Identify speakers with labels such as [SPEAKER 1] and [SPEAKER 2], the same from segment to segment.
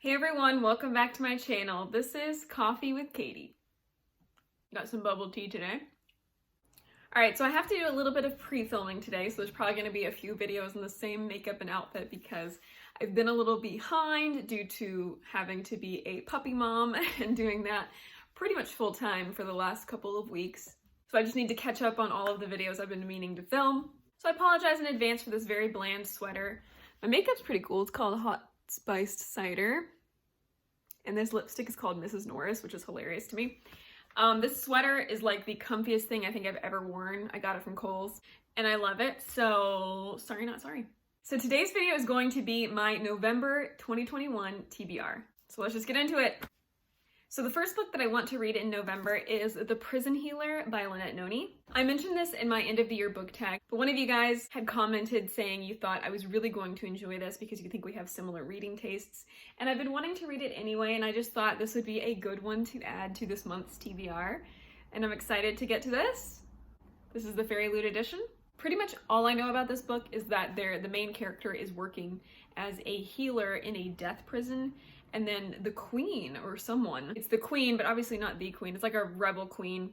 [SPEAKER 1] Hey everyone, welcome back to my channel. This is Coffee with Katie. Got some bubble tea today. Alright, so I have to do a little bit of pre-filming today, so there's probably going to be a few videos in the same makeup and outfit because I've been a little behind due to having to be a puppy mom and doing that pretty much full time for the last couple of weeks. So I just need to catch up on all of the videos I've been meaning to film. So I apologize in advance for this very bland sweater. My makeup's pretty cool. It's called Hot Spiced Cider. And this lipstick is called Mrs. Norris, which is hilarious to me. This sweater is like the comfiest thing I think I've ever worn. I got it from Kohl's and I love it. So sorry, not sorry. So today's video is going to be my November 2021 TBR. So let's just get into it. So the first book that I want to read in November is The Prison Healer by Lynette Noni. I mentioned this in my end of the year book tag, but one of you guys had commented saying you thought I was really going to enjoy this because you think we have similar reading tastes. And I've been wanting to read it anyway, and I just thought this would be a good one to add to this month's TBR. And I'm excited to get to this. This is the Fairy Loot edition. Pretty much all I know about this book is that the main character is working as a healer in a death prison. And then the queen, or someone, it's the queen, but obviously not the queen, it's like a rebel queen,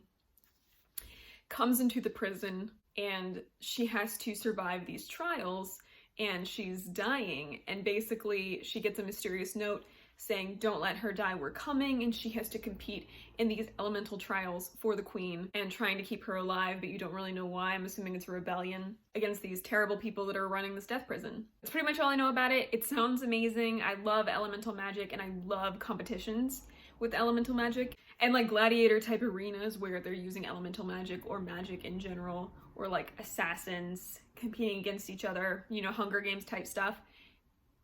[SPEAKER 1] comes into the prison and she has to survive these trials and she's dying. And basically she gets a mysterious note saying, don't let her die, we're coming. And she has to compete in these elemental trials for the queen and trying to keep her alive, but you don't really know why. I'm assuming it's a rebellion against these terrible people that are running this death prison. That's pretty much all I know about it. It sounds amazing. I love elemental magic and I love competitions with elemental magic and like gladiator type arenas where they're using elemental magic or magic in general, or like assassins competing against each other, you know, Hunger Games type stuff,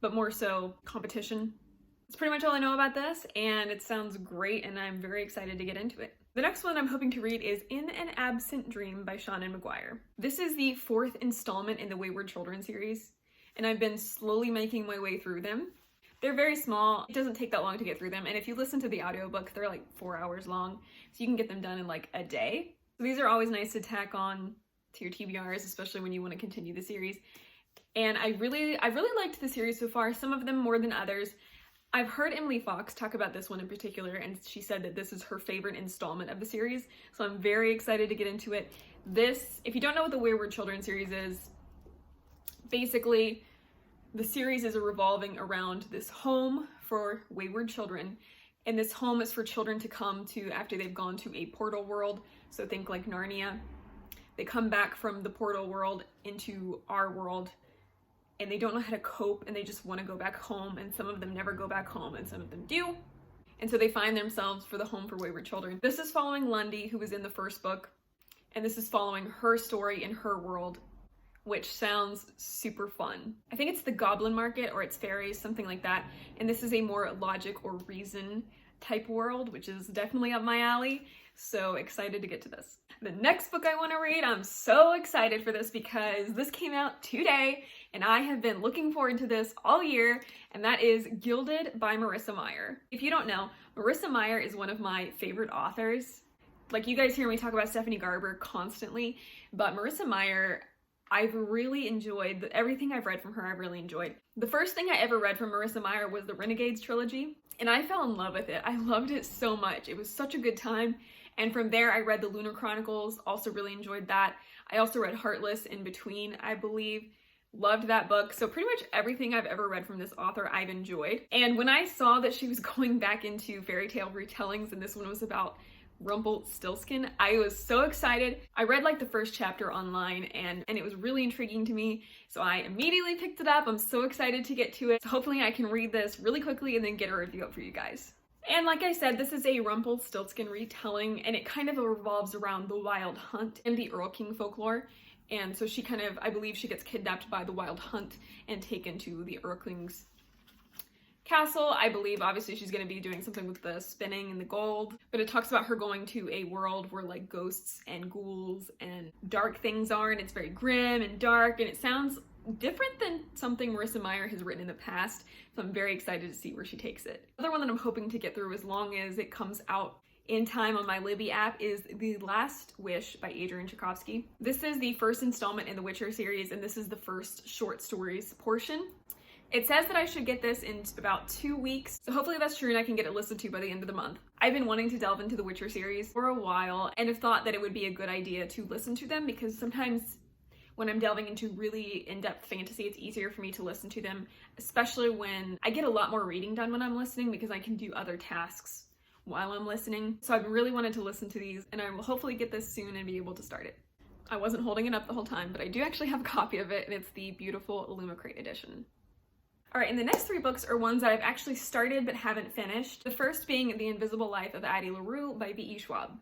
[SPEAKER 1] but more so competition. That's pretty much all I know about this, and it sounds great, and I'm very excited to get into it. The next one I'm hoping to read is In an Absent Dream by Shannon McGuire. This is the 4th installment in the Wayward Children series, and I've been slowly making my way through them. They're very small. It doesn't take that long to get through them, and if you listen to the audiobook, they're like 4 hours long, so you can get them done in like a day. So these are always nice to tack on to your TBRs, especially when you want to continue the series. And I've really liked the series so far, some of them more than others. I've heard Emily Fox talk about this one in particular, and she said that this is her favorite installment of the series, so I'm very excited to get into it. This, if you don't know what the Wayward Children series is, basically the series is revolving around this home for wayward children, and this home is for children to come to after they've gone to a portal world, so think like Narnia. They come back from the portal world into our world, and they don't know how to cope, and they just want to go back home, and some of them never go back home, and some of them do. And so they find themselves for the Home for Wayward Children. This is following Lundy, who was in the first book, and this is following her story in her world, which sounds super fun. I think it's the Goblin Market, or it's fairies, something like that, and this is a more logic or reason type world, which is definitely up my alley, so excited to get to this. The next book I want to read, I'm so excited for this because this came out today and I have been looking forward to this all year, and that is Gilded by Marissa Meyer. If you don't know, Marissa Meyer is one of my favorite authors. Like, you guys hear me talk about Stephanie Garber constantly, but Marissa Meyer, I've really enjoyed everything I've read from her. I've really enjoyed. The first thing I ever read from Marissa Meyer was the Renegades trilogy, and I fell in love with it. I loved it so much. It was such a good time. And from there, I read the Lunar Chronicles, also really enjoyed that. I also read Heartless in between, I believe. Loved that book. So pretty much everything I've ever read from this author, I've enjoyed. And when I saw that she was going back into fairy tale retellings, and this one was about Rumpelstiltskin, I was so excited. I read like the first chapter online and it was really intriguing to me. So I immediately picked it up. I'm so excited to get to it. So hopefully I can read this really quickly and then get a review up for you guys. And like I said, this is a Rumpelstiltskin retelling, and it kind of revolves around the Wild Hunt and the Earl King folklore. And so she kind of, I believe she gets kidnapped by the Wild Hunt and taken to the Earl King's castle. I believe obviously she's going to be doing something with the spinning and the gold, but it talks about her going to a world where like ghosts and ghouls and dark things are, and it's very grim and dark, and it sounds different than something Marissa Meyer has written in the past, so I'm very excited to see where she takes it. Another one that I'm hoping to get through as long as it comes out in time on my Libby app is The Last Wish by Adrian Tchaikovsky. This is the first installment in the Witcher series, and this is the first short stories portion. It says that I should get this in about 2 weeks, so hopefully that's true and I can get it listened to by the end of the month. I've been wanting to delve into the Witcher series for a while and have thought that it would be a good idea to listen to them, because sometimes when I'm delving into really in-depth fantasy, it's easier for me to listen to them, especially when I get a lot more reading done when I'm listening because I can do other tasks while I'm listening. So I've really wanted to listen to these, and I will hopefully get this soon and be able to start it. I wasn't holding it up the whole time, but I do actually have a copy of it, and it's the beautiful Illumicrate edition. All right, and the next 3 books are ones that I've actually started but haven't finished. The first being The Invisible Life of Addie LaRue by V.E. Schwab.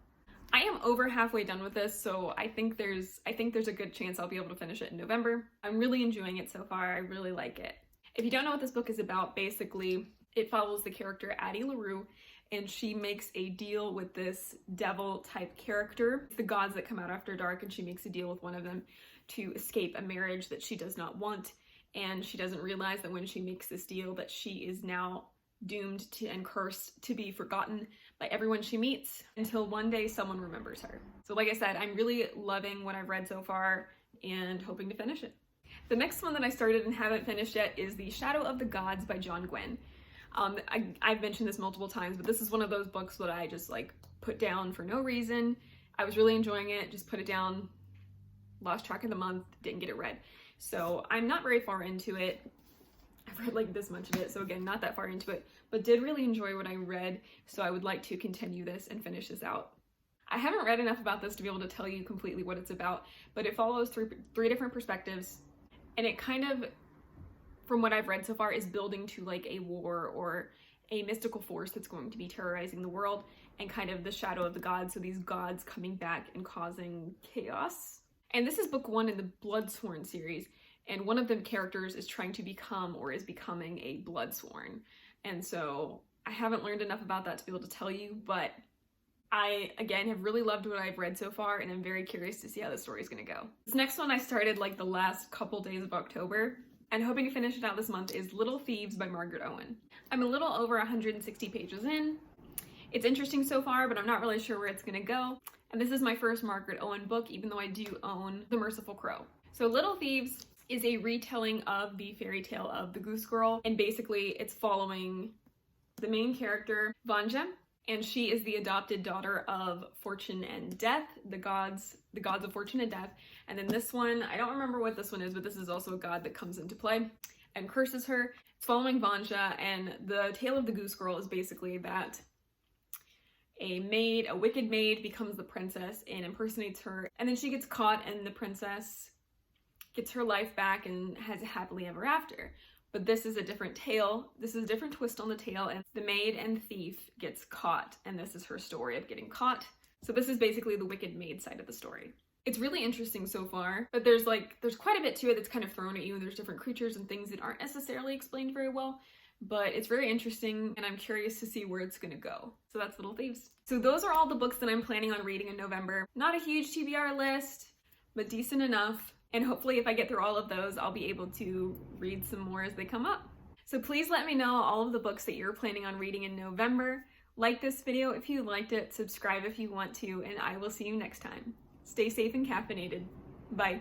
[SPEAKER 1] I am over halfway done with this, so I think there's a good chance I'll be able to finish it in November. I'm really enjoying it so far. I really like it. If you don't know what this book is about, basically it follows the character Addie LaRue, and she makes a deal with this devil-type character, the gods that come out after dark, and she makes a deal with one of them to escape a marriage that she does not want. And she doesn't realize that when she makes this deal that she is now doomed to and cursed to be forgotten by everyone she meets until one day someone remembers her. So like I said, I'm really loving what I've read so far and hoping to finish it. The next one that I started and haven't finished yet is The Shadow of the Gods by John Gwynne. I've mentioned this multiple times, but this is one of those books that I just like put down for no reason. I was really enjoying it, just put it down, lost track of the month, didn't get it read. So I'm not very far into it. I've read like this much of it, so again, not that far into it, but did really enjoy what I read, so I would like to continue this and finish this out. I haven't read enough about this to be able to tell you completely what it's about, but it follows three different perspectives, and it kind of, from what I've read so far, is building to like a war or a mystical force that's going to be terrorizing the world, and kind of the shadow of the gods, so these gods coming back and causing chaos. And this is book 1 in the Bloodsworn series, and one of the characters is trying to become or is becoming a Bloodsworn. And so I haven't learned enough about that to be able to tell you, but I, again, have really loved what I've read so far, and I'm very curious to see how the story is going to go. This next one I started like the last couple days of October, and hoping to finish it out this month, is Little Thieves by Margaret Owen. I'm a little over 160 pages in. It's interesting so far, but I'm not really sure where it's going to go. And this is my first Margaret Owen book, even though I do own The Merciful Crow. So Little Thieves is a retelling of the fairy tale of the Goose Girl, and basically it's following the main character, Vanja, and she is the adopted daughter of Fortune and Death, the gods of Fortune and Death. And then this one, I don't remember what this one is, but this is also a god that comes into play and curses her. It's following Vanja, and the tale of the Goose Girl is basically that a wicked maid becomes the princess and impersonates her, and then she gets caught, and the princess gets her life back and has a happily ever after. But this is a different tale. This is a different twist on the tale, and the maid and thief gets caught, and this is her story of getting caught. So this is basically the wicked maid side of the story. It's really interesting so far, but there's quite a bit to it that's kind of thrown at you. There's different creatures and things that aren't necessarily explained very well, but it's very interesting, and I'm curious to see where it's gonna go. So that's Little Thieves. So those are all the books that I'm planning on reading in November. Not a huge TBR list, but decent enough. And hopefully if I get through all of those, I'll be able to read some more as they come up. So please let me know all of the books that you're planning on reading in November. Like this video if you liked it, subscribe if you want to, and I will see you next time. Stay safe and caffeinated. Bye.